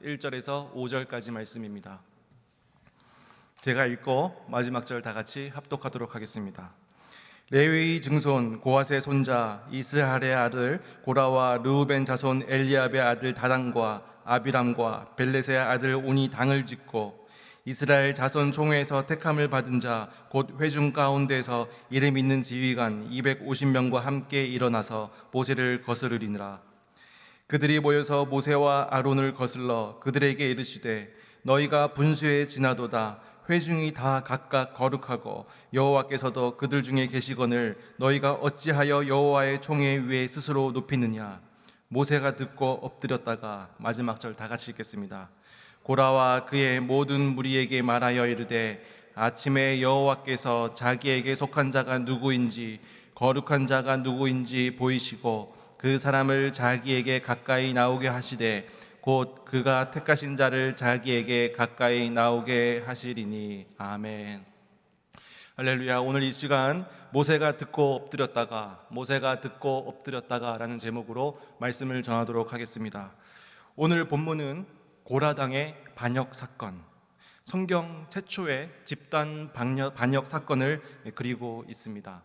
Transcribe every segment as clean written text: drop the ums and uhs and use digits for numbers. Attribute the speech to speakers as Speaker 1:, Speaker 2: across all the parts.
Speaker 1: 1절에서 5절까지 말씀입니다. 제가 읽고 마지막 절 다 같이 합독하도록 하겠습니다. 레위 증손 고핫의 손자 이스할의 아들 고라와 르우벤 자손 엘리압의 아들 다단과 아비람과 벨렛의 아들 온이 당을 짓고 이스라엘 자손 총회에서 택함을 받은 자 곧 회중 가운데서 이름 있는 지휘관 250명과 함께 일어나서 모세를 거스르리니라. 그들이 모여서 모세와 아론을 거슬러 그들에게 이르시되 너희가 분수에 지나도다. 회중이 다 각각 거룩하고 여호와께서도 그들 중에 계시거늘 너희가 어찌하여 여호와의 총회 위에 스스로 높이느냐. 모세가 듣고 엎드렸다가 마지막 절 다 같이 읽겠습니다. 고라와 그의 모든 무리에게 말하여 이르되 아침에 여호와께서 자기에게 속한 자가 누구인지 거룩한 자가 누구인지 보이시고 그 사람을 자기에게 가까이 나오게 하시되 곧 그가 택하신 자를 자기에게 가까이 나오게 하시리니. 아멘. 할렐루야. 오늘 이 시간 모세가 듣고 엎드렸다가 라는 제목으로 말씀을 전하도록 하겠습니다. 오늘 본문은 고라당의 반역 사건, 성경 최초의 집단 반역 사건을 그리고 있습니다.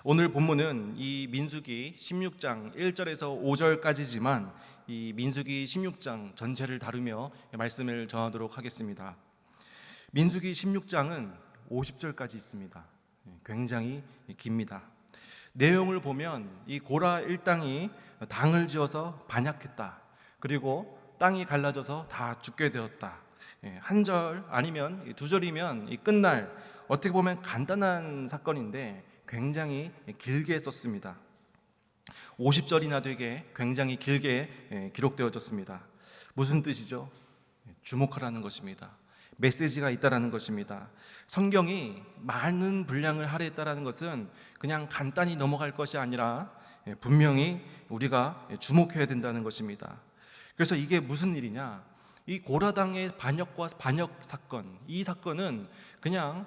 Speaker 1: 오늘 본문은 이 민수기 16장 1절에서 5절까지지만 이 민수기 16장 전체를 다루며 말씀을 전하도록 하겠습니다. 민수기 16장은 50절까지 있습니다. 굉장히 깁니다. 내용을 보면 이 고라 일당이 당을 지어서 반역했다. 그리고 땅이 갈라져서 다 죽게 되었다. 한 절 아니면 두 절이면 끝날, 어떻게 보면 간단한 사건인데 굉장히 길게 썼습니다. 50절이나 되게 굉장히 길게 기록되어졌습니다. 무슨 뜻이죠? 주목하라는 것입니다. 메시지가 있다라는 것입니다. 성경이 많은 분량을 할애했다라는 것은 그냥 간단히 넘어갈 것이 아니라 분명히 우리가 주목해야 된다는 것입니다. 그래서 이게 무슨 일이냐? 이 고라당의 반역 사건, 이 사건은 그냥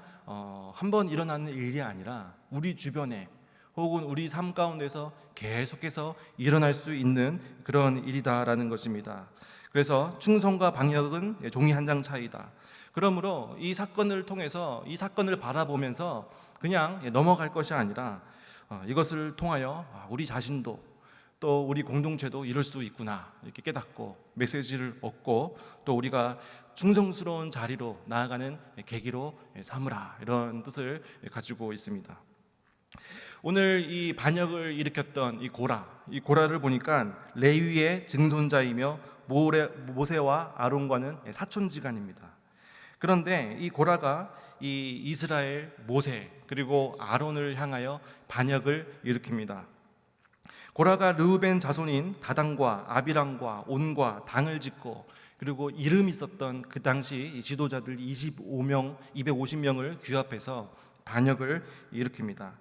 Speaker 1: 한번 일어나는 일이 아니라 우리 주변에 혹은 우리 삶 가운데서 계속해서 일어날 수 있는 그런 일이다라는 것입니다. 그래서 충성과 반역은 종이 한 장 차이다. 그러므로 이 사건을 통해서 이 사건을 바라보면서 그냥 넘어갈 것이 아니라 이것을 통하여 우리 자신도 또 우리 공동체도 이럴 수 있구나 이렇게 깨닫고 메시지를 얻고 또 우리가 충성스러운 자리로 나아가는 계기로 삼으라, 이런 뜻을 가지고 있습니다. 오늘 이 반역을 일으켰던 이 고라를 보니까 레위의 증손자이며 모세와 아론과는 사촌지간입니다. 그런데 이 고라가 이 이스라엘 모세 그리고 아론을 향하여 반역을 일으킵니다. 고라가 르우벤 자손인 다단과 아비람과 온과 당을 짓고 그리고 이름 있었던 그 당시 지도자들 250명을 규합해서 반역을 일으킵니다.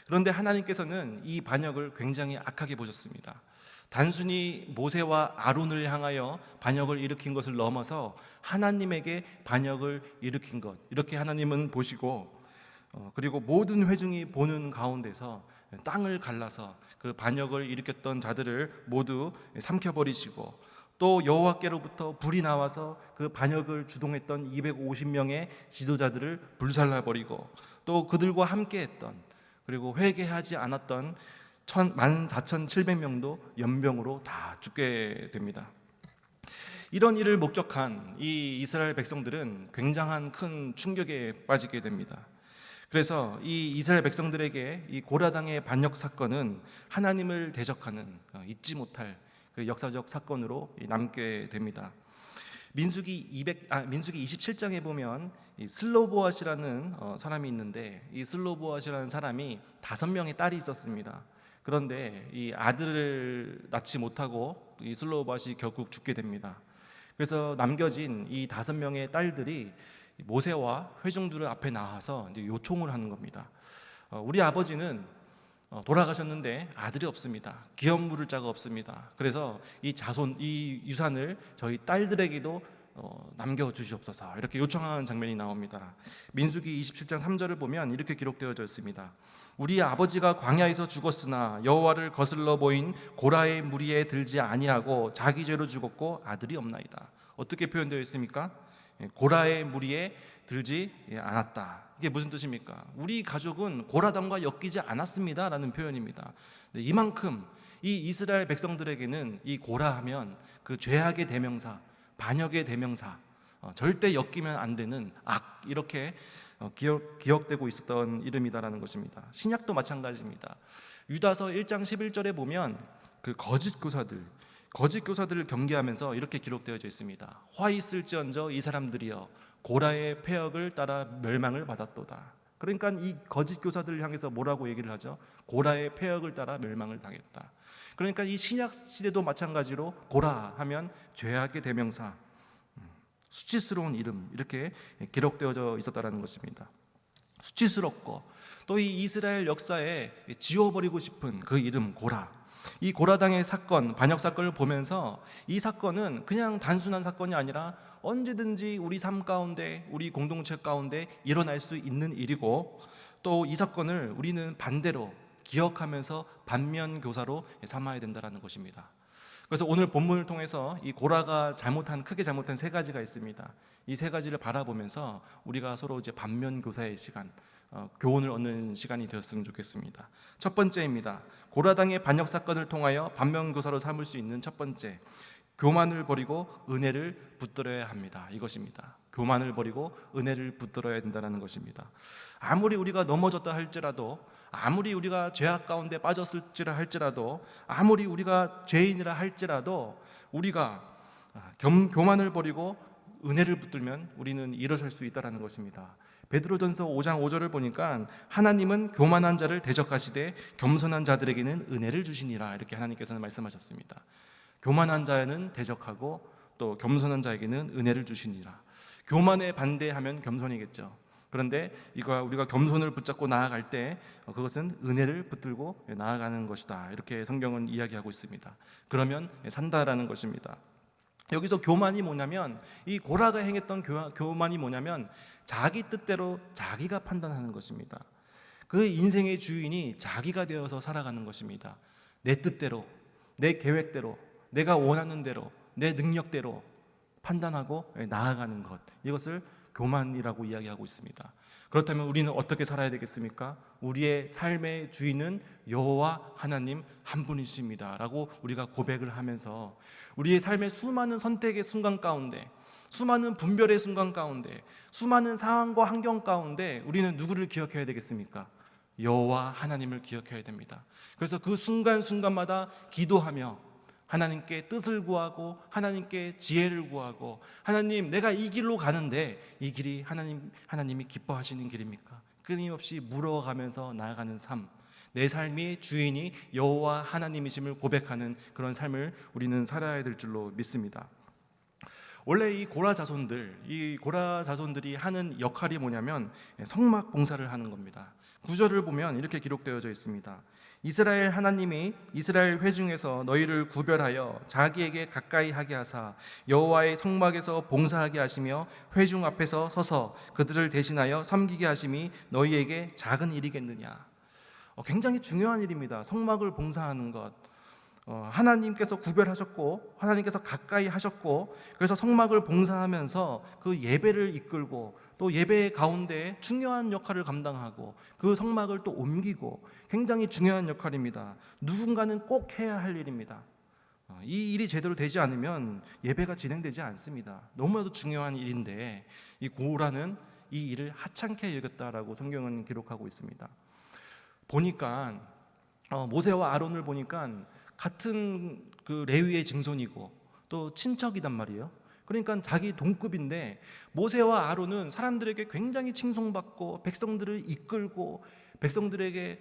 Speaker 1: 그런데 하나님께서는 이 반역을 굉장히 악하게 보셨습니다. 단순히 모세와 아론을 향하여 반역을 일으킨 것을 넘어서 하나님에게 반역을 일으킨 것, 이렇게 하나님은 보시고 그리고 모든 회중이 보는 가운데서 땅을 갈라서 그 반역을 일으켰던 자들을 모두 삼켜버리시고 또 여호와께로부터 불이 나와서 그 반역을 주동했던 250명의 지도자들을 불살라버리고 또 그들과 함께했던 그리고 회개하지 않았던 14,700명도 연병으로 다 죽게 됩니다. 이런 일을 목격한 이 이스라엘 백성들은 굉장한 큰 충격에 빠지게 됩니다. 그래서 이 이스라엘 백성들에게 이 고라당의 반역 사건은 하나님을 대적하는 잊지 못할 그 역사적 사건으로 남게 됩니다. 민수기 27장에 보면 이 슬로보앗이라는 사람이 있는데 이 슬로보앗이라는 사람이 5명의 딸이 있었습니다. 그런데 이 아들을 낳지 못하고 이 슬로보앗이 결국 죽게 됩니다. 그래서 남겨진 이 5명의 딸들이 모세와 회중들 앞에 나와서 이제 요청을 하는 겁니다. 우리 아버지는 돌아가셨는데 아들이 없습니다. 기업 물을 자가 없습니다. 그래서 이 유산을 저희 딸들에게도 남겨주시옵소서 이렇게 요청하는 장면이 나옵니다. 민수기 27장 3절을 보면 이렇게 기록되어져 있습니다. 우리 아버지가 광야에서 죽었으나 여호와를 거슬러 보인 고라의 무리에 들지 아니하고 자기 죄로 죽었고 아들이 없나이다. 어떻게 표현되어 있습니까? 고라의 무리에 들지 않았다. 이게 무슨 뜻입니까? 우리 가족은 고라당과 엮이지 않았습니다 라는 표현입니다. 이만큼 이 이스라엘 백성들에게는 이 고라하면 그 죄악의 대명사, 반역의 대명사, 절대 엮이면 안 되는 악, 이렇게 기억되고 있었던 이름이다라는 것입니다. 신약도 마찬가지입니다. 유다서 1장 11절에 보면 그 거짓 교사들을 경계하면서 이렇게 기록되어져 있습니다. 화 있을지언정 이 사람들이여 고라의 패역을 따라 멸망을 받았도다. 그러니까 이 거짓 교사들을 향해서 뭐라고 얘기를 하죠? 고라의 패역을 따라 멸망을 당했다. 그러니까 이 신약 시대도 마찬가지로 고라 하면 죄악의 대명사, 수치스러운 이름, 이렇게 기록되어져 있었다는 것입니다. 수치스럽고 또 이 이스라엘 역사에 지워버리고 싶은 그 이름 고라. 이 고라당의 사건, 반역 사건을 보면서 이 사건은 그냥 단순한 사건이 아니라 언제든지 우리 삶 가운데, 우리 공동체 가운데 일어날 수 있는 일이고, 또 이 사건을 우리는 반대로 기억하면서 반면 교사로 삼아야 된다는 것입니다. 그래서 오늘 본문을 통해서 이 고라가 크게 잘못한 세 가지가 있습니다. 이 세 가지를 바라보면서 우리가 서로 이제 반면 교사의 시간, 교훈을 얻는 시간이 되었으면 좋겠습니다. 첫 번째입니다. 고라당의 반역 사건을 통하여 반면 교사로 삼을 수 있는 첫 번째, 교만을 버리고 은혜를 붙들어야 합니다. 이것입니다. 교만을 버리고 은혜를 붙들어야 된다는 것입니다. 아무리 우리가 넘어졌다 할지라도, 아무리 우리가 죄악 가운데 빠졌을지라 할지라도, 아무리 우리가 죄인이라 할지라도 우리가 교만을 버리고 은혜를 붙들면 우리는 일어설 수 있다는 것입니다. 베드로전서 5장 5절을 보니까 하나님은 교만한 자를 대적하시되 겸손한 자들에게는 은혜를 주시니라, 이렇게 하나님께서는 말씀하셨습니다. 교만한 자는 대적하고 또 겸손한 자에게는 은혜를 주시니라. 교만에 반대하면 겸손이겠죠. 그런데 이거 우리가 겸손을 붙잡고 나아갈 때 그것은 은혜를 붙들고 나아가는 것이다, 이렇게 성경은 이야기하고 있습니다. 그러면 산다라는 것입니다. 여기서 교만이 뭐냐면, 이 고라가 행했던 교만이 뭐냐면 자기 뜻대로 자기가 판단하는 것입니다. 그 인생의 주인이 자기가 되어서 살아가는 것입니다. 내 뜻대로, 내 계획대로, 내가 원하는 대로, 내 능력대로 판단하고 나아가는 것, 이것을 교만이라고 이야기하고 있습니다. 그렇다면 우리는 어떻게 살아야 되겠습니까? 우리의 삶의 주인은 여호와 하나님 한 분이십니다 라고 우리가 고백을 하면서 우리의 삶의 수많은 선택의 순간 가운데, 수많은 분별의 순간 가운데, 수많은 상황과 환경 가운데 우리는 누구를 기억해야 되겠습니까? 여호와 하나님을 기억해야 됩니다. 그래서 그 순간순간마다 기도하며 하나님께 뜻을 구하고 하나님께 지혜를 구하고, 하나님, 내가 이 길로 가는데 이 길이 하나님이 기뻐하시는 길입니까? 끊임없이 물어가면서 나아가는 삶, 내 삶의 주인이 여호와 하나님이심을 고백하는 그런 삶을 우리는 살아야 될 줄로 믿습니다. 원래 이 고라 자손들이 하는 역할이 뭐냐면 성막 봉사를 하는 겁니다. 구절을 보면 이렇게 기록되어져 있습니다. 이스라엘 하나님이 이스라엘 회중에서 너희를 구별하여 자기에게 가까이 하게 하사 여호와의 성막에서 봉사하게 하시며 회중 앞에서 서서 그들을 대신하여 섬기게 하심이 너희에게 작은 일이겠느냐. 굉장히 중요한 일입니다. 성막을 봉사하는 것. 하나님께서 구별하셨고 하나님께서 가까이 하셨고, 그래서 성막을 봉사하면서 그 예배를 이끌고 또 예배 가운데 중요한 역할을 감당하고 그 성막을 또 옮기고, 굉장히 중요한 역할입니다. 누군가는 꼭 해야 할 일입니다. 이 일이 제대로 되지 않으면 예배가 진행되지 않습니다. 너무나도 중요한 일인데 이 고라는 이 일을 하찮게 여겼다라고 성경은 기록하고 있습니다. 보니까 모세와 아론을 보니까 같은 그 레위의 증손이고 또 친척이단 말이에요. 그러니까 자기 동급인데 모세와 아론은 사람들에게 굉장히 칭송받고 백성들을 이끌고 백성들에게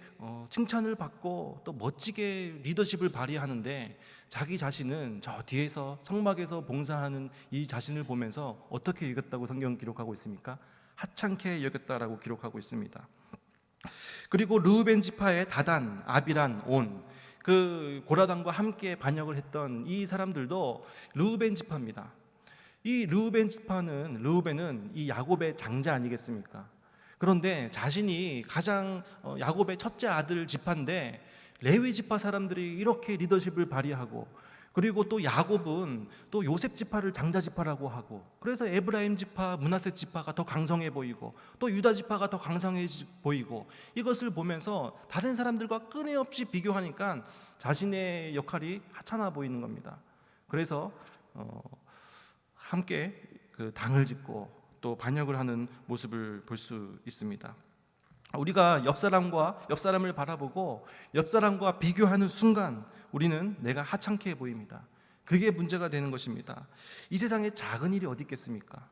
Speaker 1: 칭찬을 받고 또 멋지게 리더십을 발휘하는데, 자기 자신은 저 뒤에서 성막에서 봉사하는 이 자신을 보면서 어떻게 여겼다고 성경은 기록하고 있습니까? 하찮게 여겼다라고 기록하고 있습니다. 그리고 르우벤 지파의 다단, 아비란, 온, 그 고라당과 함께 반역을 했던 이 사람들도 르우벤 지파입니다. 이 르우벤은 이 야곱의 장자 아니겠습니까? 그런데 자신이 가장 야곱의 첫째 아들 지파인데 레위 지파 사람들이 이렇게 리더십을 발휘하고, 그리고 또 야곱은 또 요셉 지파를 장자 지파라고 하고, 그래서 에브라임 지파, 므낫세 지파가 더 강성해 보이고 또 유다 지파가 더 강성해 보이고, 이것을 보면서 다른 사람들과 끊임없이 비교하니까 자신의 역할이 하찮아 보이는 겁니다. 그래서 함께 그 당을 짓고 또 반역을 하는 모습을 볼 수 있습니다. 우리가 옆 사람을 바라보고 옆 사람과 비교하는 순간 우리는 내가 하찮게 보입니다. 그게 문제가 되는 것입니다. 이 세상에 작은 일이 어디 있겠습니까?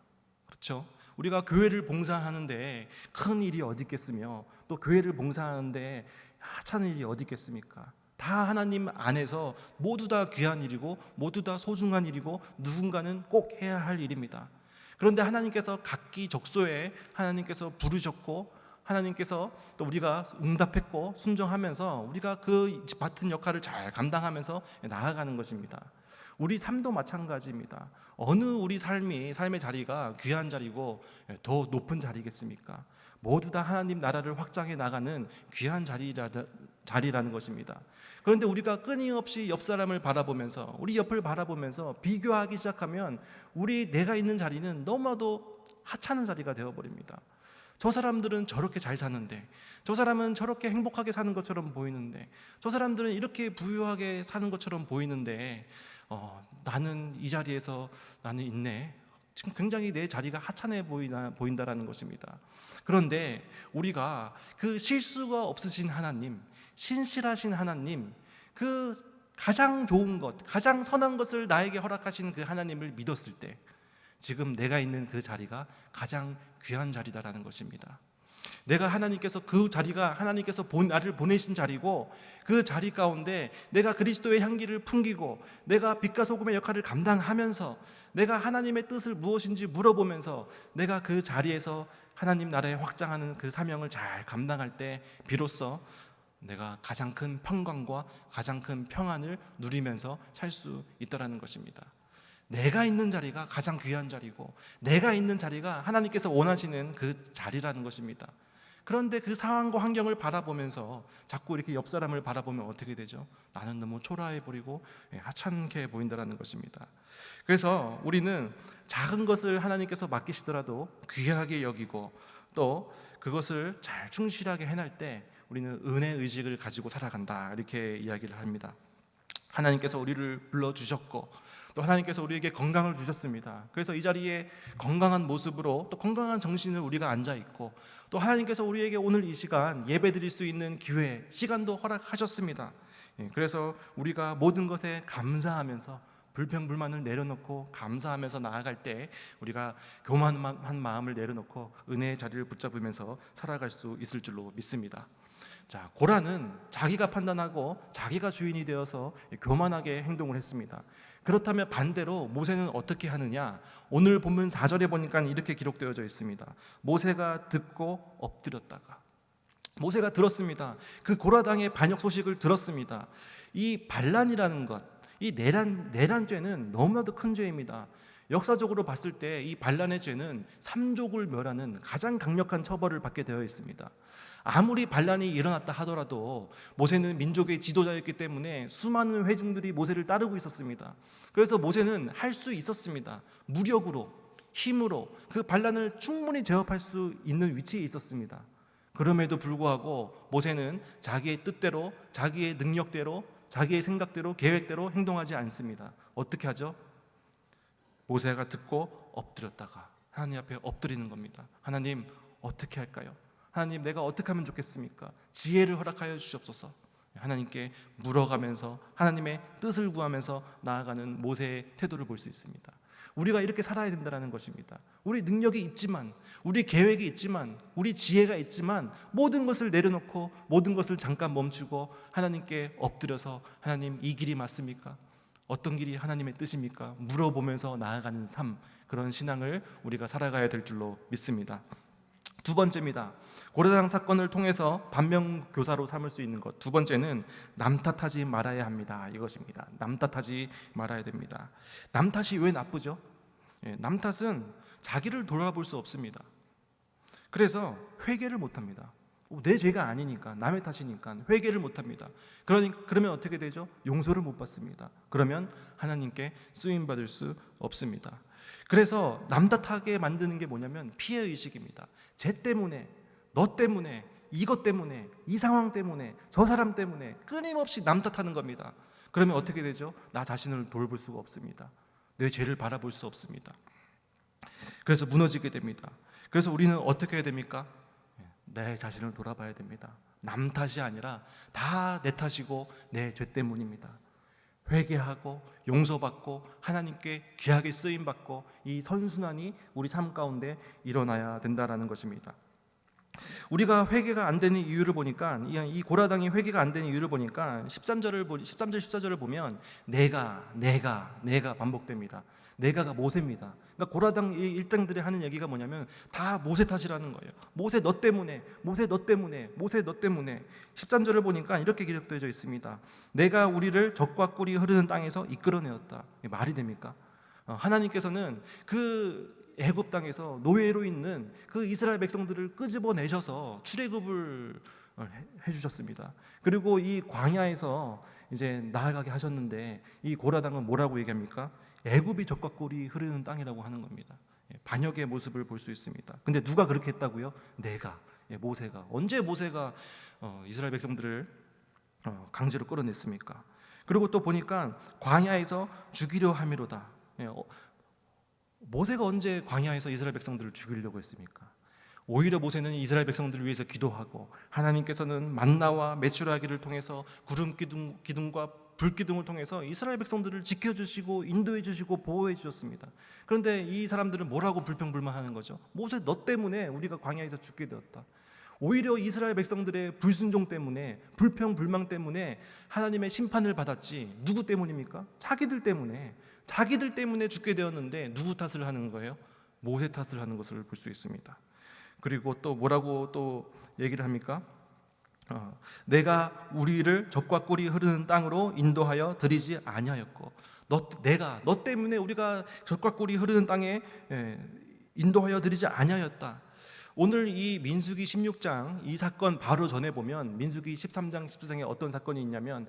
Speaker 1: 그렇죠? 우리가 교회를 봉사하는데 큰 일이 어디 있겠으며, 또 교회를 봉사하는데 하찮은 일이 어디 있겠습니까? 다 하나님 안에서 모두 다 귀한 일이고 모두 다 소중한 일이고 누군가는 꼭 해야 할 일입니다. 그런데 하나님께서 각기 적소에 하나님께서 부르셨고, 하나님께서 또 우리가 응답했고 순종하면서 우리가 그 맡은 역할을 잘 감당하면서 나아가는 것입니다. 우리 삶도 마찬가지입니다. 어느 우리 삶의 자리가 귀한 자리고 더 높은 자리겠습니까? 모두 다 하나님 나라를 확장해 나가는 귀한 자리라는 것입니다. 그런데 우리가 끊임없이 옆 사람을 바라보면서, 우리 옆을 바라보면서 비교하기 시작하면 내가 있는 자리는 너무나도 하찮은 자리가 되어버립니다. 저 사람들은 저렇게 잘 사는데, 저 사람은 저렇게 행복하게 사는 것처럼 보이는데, 저 사람들은 이렇게 부유하게 사는 것처럼 보이는데 나는 이 자리에서 나는 있네. 지금 굉장히 내 자리가 하찮아 보인다라는 것입니다. 그런데 우리가 그 실수가 없으신 하나님, 신실하신 하나님, 그 가장 좋은 것, 가장 선한 것을 나에게 허락하신 그 하나님을 믿었을 때 지금 내가 있는 그 자리가 가장 귀한 자리다라는 것입니다. 내가 하나님께서 그 자리가 하나님께서 나를 보내신 자리고, 그 자리 가운데 내가 그리스도의 향기를 풍기고 내가 빛과 소금의 역할을 감당하면서 내가 하나님의 뜻을 무엇인지 물어보면서 내가 그 자리에서 하나님 나라에 확장하는 그 사명을 잘 감당할 때 비로소 내가 가장 큰 평강과 가장 큰 평안을 누리면서 살 수 있다라는 것입니다. 내가 있는 자리가 가장 귀한 자리고 내가 있는 자리가 하나님께서 원하시는 그 자리라는 것입니다. 그런데 그 상황과 환경을 바라보면서 자꾸 이렇게 옆 사람을 바라보면 어떻게 되죠? 나는 너무 초라해 보이고 하찮게 보인다는 것입니다. 그래서 우리는 작은 것을 하나님께서 맡기시더라도 귀하게 여기고 또 그것을 잘 충실하게 해낼 때 우리는 은혜 의식을 가지고 살아간다, 이렇게 이야기를 합니다. 하나님께서 우리를 불러주셨고 또 하나님께서 우리에게 건강을 주셨습니다. 그래서 이 자리에 건강한 모습으로 또 건강한 정신을 우리가 앉아있고, 또 하나님께서 우리에게 오늘 이 시간 예배 드릴 수 있는 기회, 시간도 허락하셨습니다. 그래서 우리가 모든 것에 감사하면서 불평불만을 내려놓고 감사하면서 나아갈 때 우리가 교만한 마음을 내려놓고 은혜의 자리를 붙잡으면서 살아갈 수 있을 줄로 믿습니다. 자, 고라는 자기가 판단하고 자기가 주인이 되어서 교만하게 행동을 했습니다. 그렇다면 반대로 모세는 어떻게 하느냐? 오늘 본문 4절에 보니까 이렇게 기록되어져 있습니다. 모세가 듣고 엎드렸다가, 모세가 들었습니다. 그 고라당의 반역 소식을 들었습니다. 이 반란이라는 것, 이 내란죄는 너무나도 큰 죄입니다. 역사적으로 봤을 때 이 반란의 죄는 삼족을 멸하는 가장 강력한 처벌을 받게 되어 있습니다. 아무리 반란이 일어났다 하더라도 모세는 민족의 지도자였기 때문에 수많은 회중들이 모세를 따르고 있었습니다. 그래서 모세는 할 수 있었습니다. 무력으로, 힘으로 그 반란을 충분히 제압할 수 있는 위치에 있었습니다. 그럼에도 불구하고 모세는 자기의 뜻대로, 자기의 능력대로, 자기의 생각대로, 계획대로 행동하지 않습니다. 어떻게 하죠? 모세가 듣고 엎드렸다가 하나님 앞에 엎드리는 겁니다. 하나님, 어떻게 할까요? 하나님, 내가 어떻게 하면 좋겠습니까? 지혜를 허락하여 주시옵소서. 하나님께 물어가면서 하나님의 뜻을 구하면서 나아가는 모세의 태도를 볼 수 있습니다. 우리가 이렇게 살아야 된다는 것입니다. 우리 능력이 있지만, 우리 계획이 있지만, 우리 지혜가 있지만 모든 것을 내려놓고 모든 것을 잠깐 멈추고 하나님께 엎드려서 하나님, 이 길이 맞습니까? 어떤 길이 하나님의 뜻입니까? 물어보면서 나아가는 삶, 그런 신앙을 우리가 살아가야 될 줄로 믿습니다. 두 번째입니다. 고라당 사건을 통해서 반면교사로 삼을 수 있는 것. 두 번째는 남 탓하지 말아야 합니다. 이것입니다. 남 탓하지 말아야 됩니다. 남 탓이 왜 나쁘죠? 남 탓은 자기를 돌아볼 수 없습니다. 그래서 회개를 못합니다. 내 죄가 아니니까, 남의 탓이니까 회개를 못합니다. 그러면 어떻게 되죠? 용서를 못 받습니다. 그러면 하나님께 쓰임받을 수 없습니다. 그래서 남 탓하게 만드는 게 뭐냐면 피해의식입니다. 쟤 때문에, 너 때문에, 이것 때문에, 이 상황 때문에, 저 사람 때문에 끊임없이 남 탓하는 겁니다. 그러면 어떻게 되죠? 나 자신을 돌볼 수가 없습니다. 내 죄를 바라볼 수 없습니다. 그래서 무너지게 됩니다. 그래서 우리는 어떻게 해야 됩니까? 내 자신을 돌아봐야 됩니다. 남 탓이 아니라 다 내 탓이고 내 죄 때문입니다. 회개하고 용서받고 하나님께 귀하게 쓰임받고 이 선순환이 우리 삶 가운데 일어나야 된다는 것입니다. 우리가 회개가 안 되는 이유를 보니까, 이 고라당이 회개가 안 되는 이유를 보니까 13절 14절을 보면 내가 반복됩니다. 내가가 모세입니다. 그러니까 고라당 일당들이 하는 얘기가 뭐냐면 다 모세 탓이라는 거예요. 모세 너 때문에, 모세 너 때문에, 모세 너 때문에. 13절을 보니까 이렇게 기록되어 있습니다. 내가 우리를 젖과 꿀이 흐르는 땅에서 이끌어내었다. 말이 됩니까? 하나님께서는 그 애굽 땅에서 노예로 있는 그 이스라엘 백성들을 끄집어내셔서 출애굽을 해주셨습니다. 그리고 이 광야에서 이제 나아가게 하셨는데, 이 고라당은 뭐라고 얘기합니까? 애굽이 젖과 꿀이 흐르는 땅이라고 하는 겁니다. 반역의 모습을 볼 수 있습니다. 근데 누가 그렇게 했다고요? 내가, 모세가. 언제 모세가 이스라엘 백성들을 강제로 끌어냈습니까? 그리고 또 보니까 광야에서 죽이려 함이로다. 모세가 언제 광야에서 이스라엘 백성들을 죽이려고 했습니까? 오히려 모세는 이스라엘 백성들을 위해서 기도하고, 하나님께서는 만나와 메추라기를 통해서 구름 기둥과 불 기둥을 통해서 이스라엘 백성들을 지켜주시고 인도해 주시고 보호해 주셨습니다. 그런데 이 사람들은 뭐라고 불평불만하는 거죠? 모세 너 때문에 우리가 광야에서 죽게 되었다. 오히려 이스라엘 백성들의 불순종 때문에, 불평불만 때문에 하나님의 심판을 받았지, 누구 때문입니까? 자기들 때문에 죽게 되었는데 누구 탓을 하는 거예요? 모세 탓을 하는 것을 볼 수 있습니다. 그리고 또 뭐라고 또 얘기를 합니까? 내가 우리를 젖과 꿀이 흐르는 땅으로 인도하여 들이지 아니하였고, 너 때문에 우리가 젖과 꿀이 흐르는 땅에 인도하여 들이지 아니하였다. 오늘 이 민수기 16장 이 사건 바로 전에 보면 민수기 13장 14장에 어떤 사건이 있냐면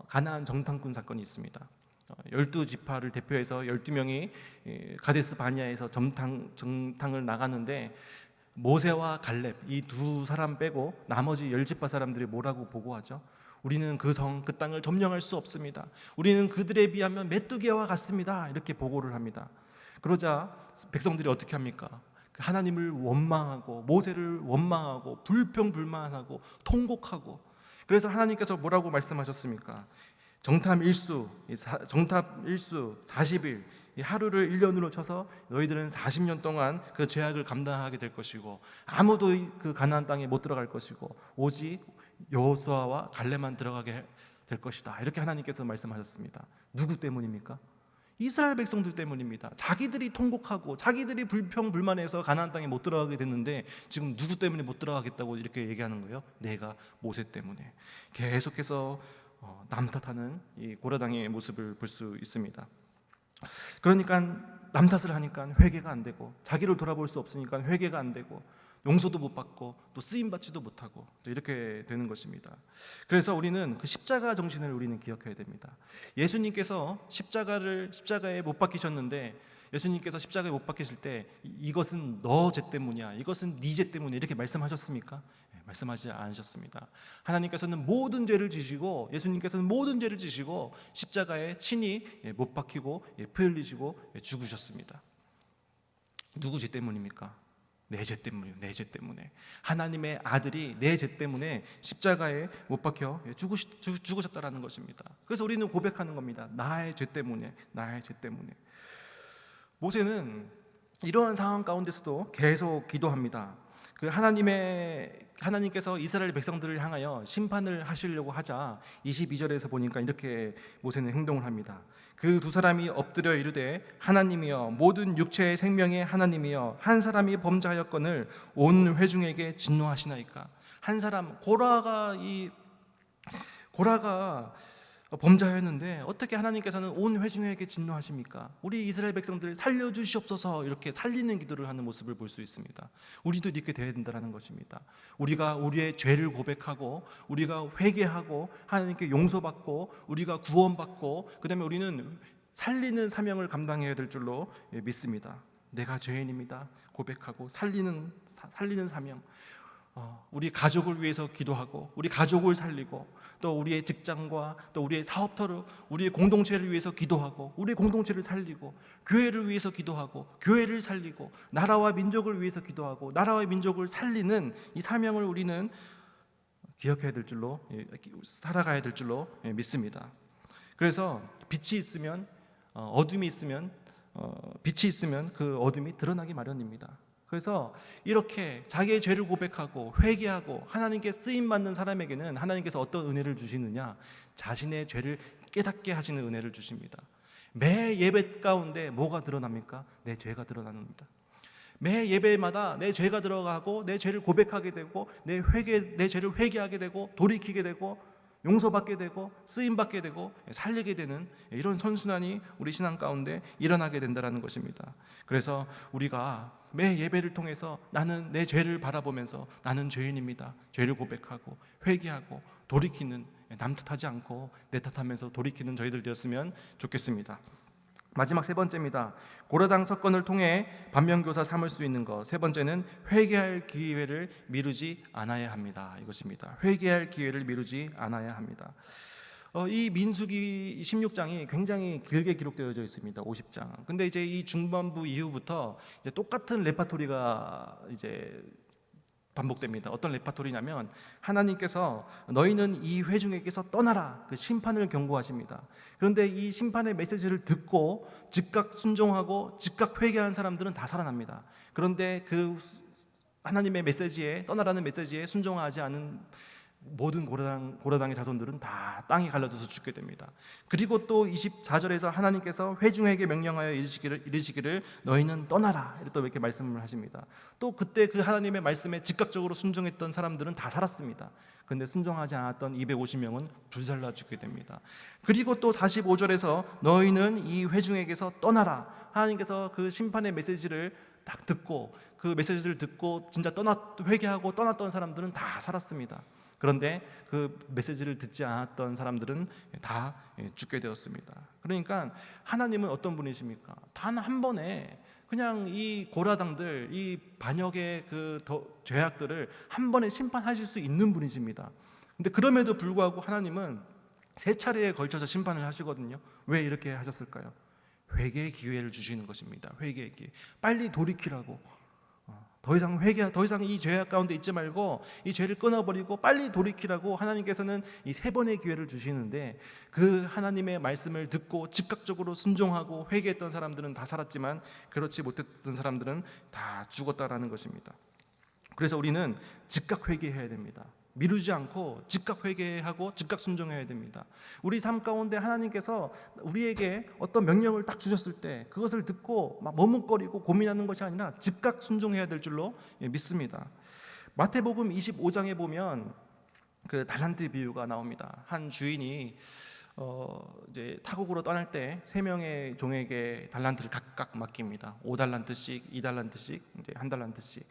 Speaker 1: 가나안 정탐꾼 사건이 있습니다. 12지파를 대표해서 12명이 가데스 바니아에서 정탐을 나가는데, 모세와 갈렙 이 두 사람 빼고 나머지 10지파 사람들이 뭐라고 보고하죠? 우리는 그 땅을 점령할 수 없습니다. 우리는 그들에 비하면 메뚜기와 같습니다. 이렇게 보고를 합니다. 그러자 백성들이 어떻게 합니까? 하나님을 원망하고 모세를 원망하고 불평불만하고 통곡하고. 그래서 하나님께서 뭐라고 말씀하셨습니까? 정탐 일수 40일, 이 하루를 1년으로 쳐서 너희들은 40년 동안 그 죄악을 감당하게 될 것이고, 아무도 그 가나안 땅에 못 들어갈 것이고 오직 여호수아와 갈렙만 들어가게 될 것이다. 이렇게 하나님께서 말씀하셨습니다. 누구 때문입니까? 이스라엘 백성들 때문입니다. 자기들이 통곡하고 자기들이 불평불만해서 가나안 땅에 못 들어가게 됐는데, 지금 누구 때문에 못 들어가겠다고 이렇게 얘기하는 거예요? 내가 모세 때문에. 계속해서 남 탓하는 이 고라당의 모습을 볼 수 있습니다. 그러니까 남 탓을 하니까 회개가 안 되고, 자기를 돌아볼 수 없으니까 회개가 안 되고, 용서도 못 받고 또 쓰임 받지도 못하고, 또 이렇게 되는 것입니다. 그래서 우리는 그 십자가 정신을 우리는 기억해야 됩니다. 예수님께서 십자가에 못 박히셨는데, 예수님께서 십자가에 못 박히실 때 이것은 너 죄 때문이야, 이것은 네 죄 때문이야 이렇게 말씀하셨습니까? 말씀하지 않으셨습니다. 하나님께서는 모든 죄를 지시고, 예수님께서는 모든 죄를 지시고 십자가에 친히 못 박히고 피 흘리시고 죽으셨습니다. 누구 죄 때문입니까? 내 죄 때문이에요. 내 죄 때문에. 하나님의 아들이 내 죄 때문에 십자가에 못 박혀 죽으셨다라는 것입니다. 그래서 우리는 고백하는 겁니다. 나의 죄 때문에, 나의 죄 때문에. 모세는 이러한 상황 가운데서도 계속 기도합니다. 하나님께서 이스라엘 백성들을 향하여 심판을 하시려고 하자 22절에서 보니까 이렇게 모세는 행동을 합니다. 그 두 사람이 엎드려 이르되, 하나님이여, 모든 육체의 생명의 하나님이여, 한 사람이 범죄하였거늘 온 회중에게 진노하시나이까. 한 사람, 고라가 범죄하였는데 어떻게 하나님께서는 온 회중에게 진노하십니까? 우리 이스라엘 백성들 살려주시옵소서 이렇게 살리는 기도를 하는 모습을 볼 수 있습니다. 우리도 이렇게 되어야 된다는 것입니다. 우리가 우리의 죄를 고백하고 우리가 회개하고 하나님께 용서받고 우리가 구원받고 그 다음에 우리는 살리는 사명을 감당해야 될 줄로 믿습니다. 내가 죄인입니다 고백하고 살리는 사명, 우리 가족을 위해서 기도하고 우리 가족을 살리고 또 우리의 직장과 또 우리의 사업터를 우리의 공동체를 위해서 기도하고 우리 공동체를 살리고 교회를 위해서 기도하고 교회를 살리고 나라와 민족을 위해서 기도하고 나라와 민족을 살리는 이 사명을 우리는 기억해야 될 줄로 살아가야 될 줄로 믿습니다. 그래서 빛이 있으면 어둠이 있으면 빛이 있으면 그 어둠이 드러나기 마련입니다. 그래서 이렇게 자기의 죄를 고백하고 회개하고 하나님께 쓰임받는 사람에게는 하나님께서 어떤 은혜를 주시느냐, 자신의 죄를 깨닫게 하시는 은혜를 주십니다. 매 예배 가운데 뭐가 드러납니까? 내 죄가 드러납니다. 매 예배마다 내 죄가 들어가고 내 죄를 고백하게 되고 내 죄를 회개하게 되고 돌이키게 되고 용서받게 되고 쓰임받게 되고 살리게 되는 이런 선순환이 우리 신앙 가운데 일어나게 된다는 것입니다. 그래서 우리가 매 예배를 통해서 나는 내 죄를 바라보면서 나는 죄인입니다, 죄를 고백하고 회개하고 돌이키는, 남 탓하지 않고 내 탓하면서 돌이키는 저희들 되었으면 좋겠습니다. 마지막 세 번째입니다. 고라당 사건을 통해 반면교사 삼을 수 있는 것. 세 번째는 회개할 기회를 미루지 않아야 합니다. 이것입니다. 회개할 기회를 미루지 않아야 합니다. 이 민수기 16장이 굉장히 길게 기록되어져 있습니다. 50장. 근데 이제 이 중반부 이후부터 이제 똑같은 레파토리가 이제 반복됩니다. 어떤 레파토리냐면 하나님께서 너희는 이 회중에게서 떠나라, 그 심판을 경고하십니다. 그런데 이 심판의 메시지를 듣고 즉각 순종하고 즉각 회개한 사람들은 다 살아납니다. 그런데 그 하나님의 메시지에, 떠나라는 메시지에 순종하지 않은 모든 고라당의 자손들은 다 땅이 갈라져서 죽게 됩니다. 그리고 또 24절에서 하나님께서 회중에게 명령하여 이르시기를 너희는 떠나라, 또 이렇게 말씀을 하십니다. 또 그때 그 하나님의 말씀에 즉각적으로 순종했던 사람들은 다 살았습니다. 그런데 순종하지 않았던 250명은 불살라 죽게 됩니다. 그리고 또 45절에서 너희는 이 회중에게서 떠나라, 하나님께서 그 심판의 메시지를 딱 듣고 그 메시지를 듣고 진짜 회개하고 떠났던 사람들은 다 살았습니다. 그런데 그 메시지를 듣지 않았던 사람들은 다 죽게 되었습니다. 그러니까 하나님은 어떤 분이십니까? 단 한 번에 그냥 이 고라당들, 이 반역의 그 죄악들을 한 번에 심판하실 수 있는 분이십니다. 근데 그럼에도 불구하고 하나님은 세 차례에 걸쳐서 심판을 하시거든요. 왜 이렇게 하셨을까요? 회개의 기회를 주시는 것입니다. 회개의 기회. 빨리 돌이키라고. 더 이상 이 죄악 가운데 있지 말고 이 죄를 끊어버리고 빨리 돌이키라고 하나님께서는 이 세 번의 기회를 주시는데, 그 하나님의 말씀을 듣고 즉각적으로 순종하고 회개했던 사람들은 다 살았지만 그렇지 못했던 사람들은 다 죽었다라는 것입니다. 그래서 우리는 즉각 회개해야 됩니다. 미루지 않고 즉각 회개하고 즉각 순종해야 됩니다. 우리 삶 가운데 하나님께서 우리에게 어떤 명령을 딱 주셨을 때 그것을 듣고 막 머뭇거리고 고민하는 것이 아니라 즉각 순종해야 될 줄로 믿습니다. 마태복음 25장에 보면 그 달란트 비유가 나옵니다. 한 주인이 이제 타국으로 떠날 때 세 명의 종에게 달란트를 각각 맡깁니다. 5달란트씩, 2달란트씩, 이제 1달란트씩.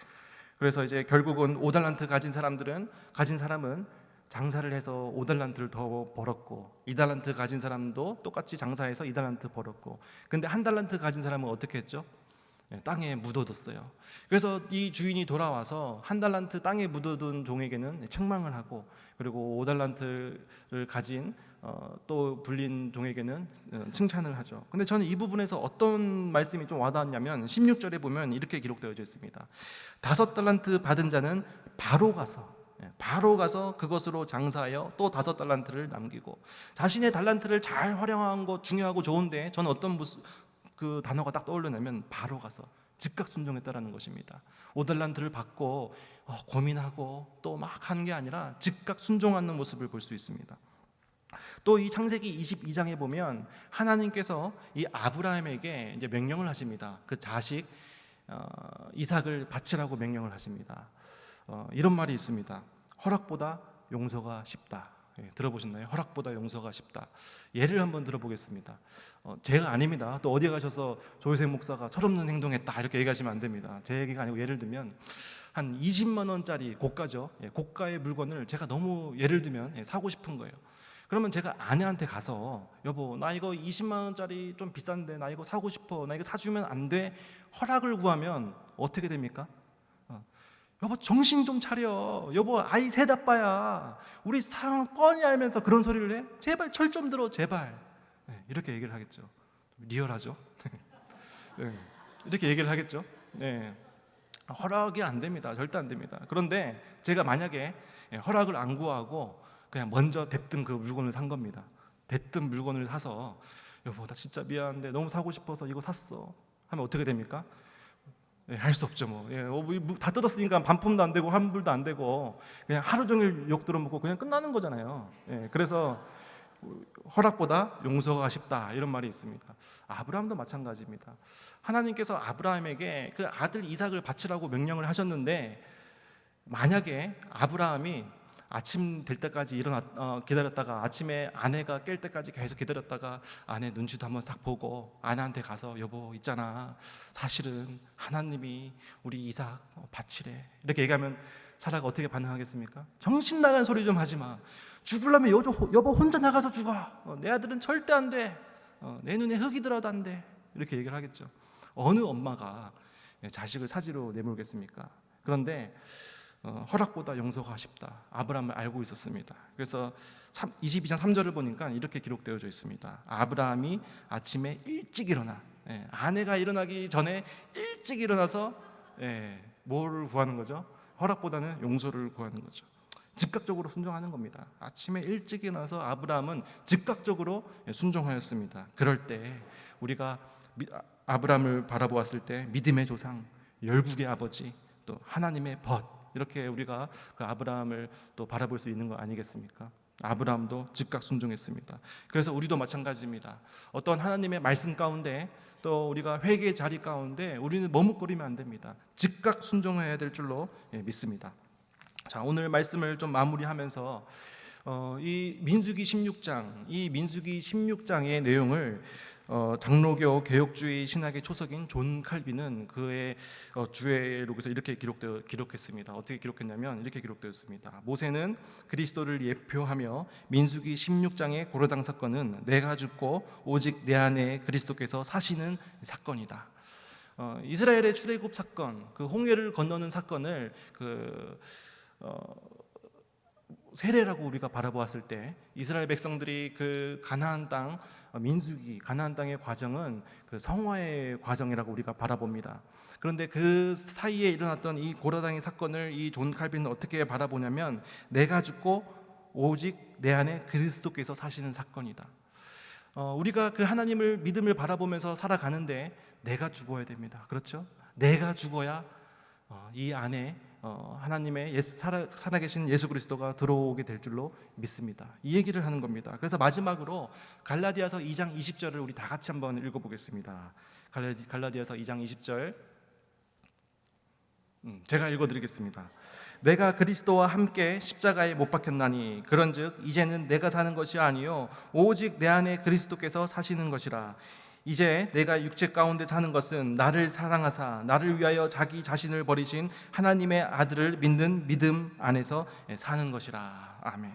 Speaker 1: 그래서 이제 결국은 5달란트 가진 사람은 장사를 해서 5달란트를 더 벌었고, 2달란트 가진 사람도 똑같이 장사해서 2달란트 벌었고, 근데 1달란트 가진 사람은 어떻게 했죠? 땅에 묻어뒀어요. 그래서 이 주인이 돌아와서 1달란트 땅에 묻어둔 종에게는 책망을 하고, 그리고 5달란트를 가진 또 불린 종에게는 칭찬을 하죠. 근데 저는 이 부분에서 어떤 말씀이 좀 와닿았냐면 16절에 보면 이렇게 기록되어 있습니다. 5달란트 받은 자는 바로 가서 그것으로 장사하여 또 5달란트를 남기고, 자신의 달란트를 잘 활용한 것 중요하고 좋은데 저는 어떤 그 단어가 딱 떠오르냐면 바로 가서 즉각 순종했다라는 것입니다. 5달란트를 받고 고민하고 또 막 하는 게 아니라 즉각 순종하는 모습을 볼 수 있습니다. 또 이 창세기 22장에 보면 하나님께서 이 아브라함에게 이제 명령을 하십니다. 그 자식 이삭을 바치라고 명령을 하십니다. 이런 말이 있습니다. 허락보다 용서가 쉽다. 들어보셨나요? 허락보다 용서가 쉽다. 예를 한번 들어보겠습니다. 제가 아닙니다. 또 어디 가셔서 조혜생 목사가 철없는 행동했다 이렇게 얘기하시면 안 됩니다. 제 얘기가 아니고 예를 들면 한 20만 원짜리 고가죠. 고가의 물건을 제가 너무 예를 들면 사고 싶은 거예요. 그러면 제가 아내한테 가서 여보 나 이거 20만 원짜리 좀 비싼데 나 이거 사고 싶어. 나 이거 사주면 안 돼? 허락을 구하면 어떻게 됩니까? 여보 정신 좀 차려. 여보 아이 셋 아빠야. 우리 상황 뻔히 알면서 그런 소리를 해? 제발 철 좀 들어 제발. 이렇게 얘기를 하겠죠. 리얼하죠. 이렇게 얘기를 하겠죠. 허락이 안 됩니다. 절대 안 됩니다. 그런데 제가 만약에 허락을 안 구하고 그냥 먼저 대뜸 그 물건을 산 겁니다. 대뜸 물건을 사서 여보 나 진짜 미안한데 너무 사고 싶어서 이거 샀어 하면 어떻게 됩니까? 할 수 없죠. 다 뜯었으니까 반품도 안 되고 환불도 안 되고 그냥 하루 종일 욕 들어먹고 그냥 끝나는 거잖아요. 그래서 허락보다 용서가 쉽다 이런 말이 있습니다. 아브라함도 마찬가지입니다. 하나님께서 아브라함에게 그 아들 이삭을 바치라고 명령을 하셨는데 만약에 아브라함이 아침 될 때까지 기다렸다가 아침에 아내가 깰 때까지 계속 기다렸다가 아내 눈치도 한번 싹 보고 아내한테 가서 여보 있잖아 사실은 하나님이 우리 이삭 바치래 이렇게 얘기하면 사라가 어떻게 반응하겠습니까? 정신 나간 소리 좀 하지 마. 죽으려면 여보 혼자 나가서 죽어. 내 아들은 절대 안 돼. 내 눈에 흙이 들어도 안 돼. 이렇게 얘기를 하겠죠. 어느 엄마가 자식을 사지로 내몰겠습니까? 그런데 허락보다 용서가 쉽다. 아브라함을 알고 있었습니다. 그래서 22장 3절을 보니까 이렇게 기록되어져 있습니다. 아브라함이 아침에 일찍 일어나 아내가 일어나기 전에 일찍 일어나서 뭐를 구하는 거죠? 허락보다는 용서를 구하는 거죠. 즉각적으로 순종하는 겁니다. 아침에 일찍 일어나서 아브라함은 즉각적으로 순종하였습니다. 그럴 때 우리가 아브라함을 바라보았을 때 믿음의 조상, 열국의 아버지, 또 하나님의 벗 이렇게 우리가 그 아브라함을 또 바라볼 수 있는 거 아니겠습니까? 아브라함도 즉각 순종했습니다. 그래서 우리도 마찬가지입니다. 어떤 하나님의 말씀 가운데 또 우리가 회개의 자리 가운데 우리는 머뭇거리면 안 됩니다. 즉각 순종해야 될 줄로 믿습니다. 자, 오늘 말씀을 좀 마무리하면서 이 민수기 16장의 내용을 장로교 개혁주의 신학의 초석인 존 칼빈은 그의 주회록에서 이렇게 기록했습니다. 어떻게 기록했냐면 이렇게 기록되었습니다. 모세는 그리스도를 예표하며 민수기 16장의 고려당 사건은 내가 죽고 오직 내 안에 그리스도께서 사시는 사건이다. 이스라엘의 출애굽 사건, 그 홍해를 건너는 사건을 세례라고 우리가 바라보았을 때 이스라엘 백성들이 그 가나안 땅 민수기 가나안 땅의 과정은 그 성화의 과정이라고 우리가 바라봅니다. 그런데 그 사이에 일어났던 이 고라당의 사건을 이 존 칼빈은 어떻게 바라보냐면 내가 죽고 오직 내 안에 그리스도께서 사시는 사건이다. 우리가 그 하나님을 믿음을 바라보면서 살아가는데 내가 죽어야 됩니다. 그렇죠? 내가 죽어야 이 안에 하나님의 살아계신 예수 그리스도가 들어오게 될 줄로 믿습니다. 이 얘기를 하는 겁니다. 그래서 마지막으로 갈라디아서 2장 20절을 우리 다 같이 한번 읽어보겠습니다. 갈라디아서 2장 20절 제가 읽어드리겠습니다. 내가 그리스도와 함께 십자가에 못 박혔나니 그런즉 이제는 내가 사는 것이 아니요 오직 내 안에 그리스도께서 사시는 것이라. 이제 내가 육체 가운데 사는 것은 나를 사랑하사 나를 위하여 자기 자신을 버리신 하나님의 아들을 믿는 믿음 안에서 사는 것이라. 아멘.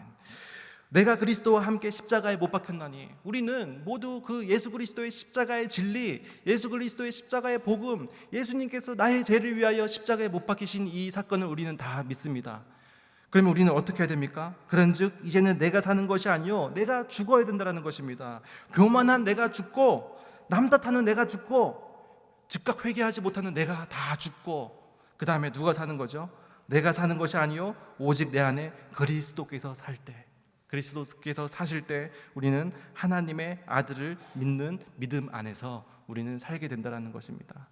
Speaker 1: 내가 그리스도와 함께 십자가에 못 박혔나니 우리는 모두 그 예수 그리스도의 십자가의 진리, 예수 그리스도의 십자가의 복음, 예수님께서 나의 죄를 위하여 십자가에 못 박히신 이 사건을 우리는 다 믿습니다. 그러면 우리는 어떻게 해야 됩니까? 그런즉 이제는 내가 사는 것이 아니요 내가 죽어야 된다는 것입니다. 교만한 내가 죽고 남 탓하는 내가 죽고 즉각 회개하지 못하는 내가 다 죽고 그 다음에 누가 사는 거죠? 내가 사는 것이 아니요 오직 내 안에 그리스도께서 살 때, 그리스도께서 사실 때 우리는 하나님의 아들을 믿는 믿음 안에서 우리는 살게 된다는 것입니다.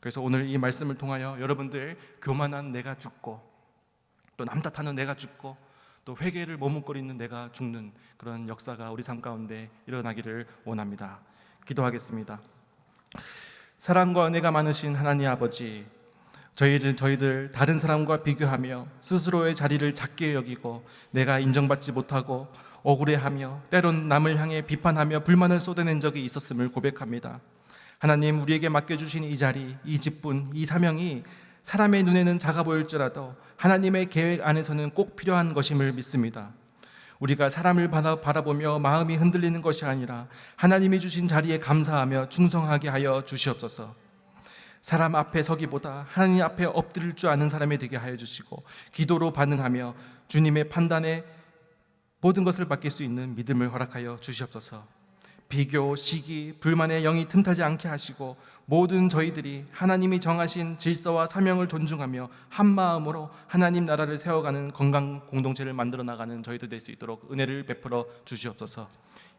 Speaker 1: 그래서 오늘 이 말씀을 통하여 여러분들 교만한 내가 죽고 또 남 탓하는 내가 죽고 또 회개를 머뭇거리는 내가 죽는 그런 역사가 우리 삶 가운데 일어나기를 원합니다. 기도하겠습니다. 사랑과 은혜가 많으신 하나님 아버지, 저희들 다른 사람과 비교하며 스스로의 자리를 작게 여기고 내가 인정받지 못하고 억울해하며 때론 남을 향해 비판하며 불만을 쏟아낸 적이 있었음을 고백합니다. 하나님, 우리에게 맡겨주신 이 자리, 이 직분, 이 사명이 사람의 눈에는 작아 보일지라도 하나님의 계획 안에서는 꼭 필요한 것임을 믿습니다. 우리가 사람을 바라보며 마음이 흔들리는 것이 아니라 하나님이 주신 자리에 감사하며 충성하게 하여 주시옵소서. 사람 앞에 서기보다 하나님 앞에 엎드릴 줄 아는 사람이 되게 하여 주시고, 기도로 반응하며 주님의 판단에 모든 것을 맡길 수 있는 믿음을 허락하여 주시옵소서. 비교, 시기, 불만의 영이 틈타지 않게 하시고, 모든 저희들이 하나님이 정하신 질서와 사명을 존중하며 한 마음으로 하나님 나라를 세워가는 건강 공동체를 만들어 나가는 저희들 될 수 있도록 은혜를 베풀어 주시옵소서.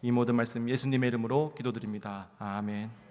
Speaker 1: 이 모든 말씀 예수님의 이름으로 기도드립니다. 아멘.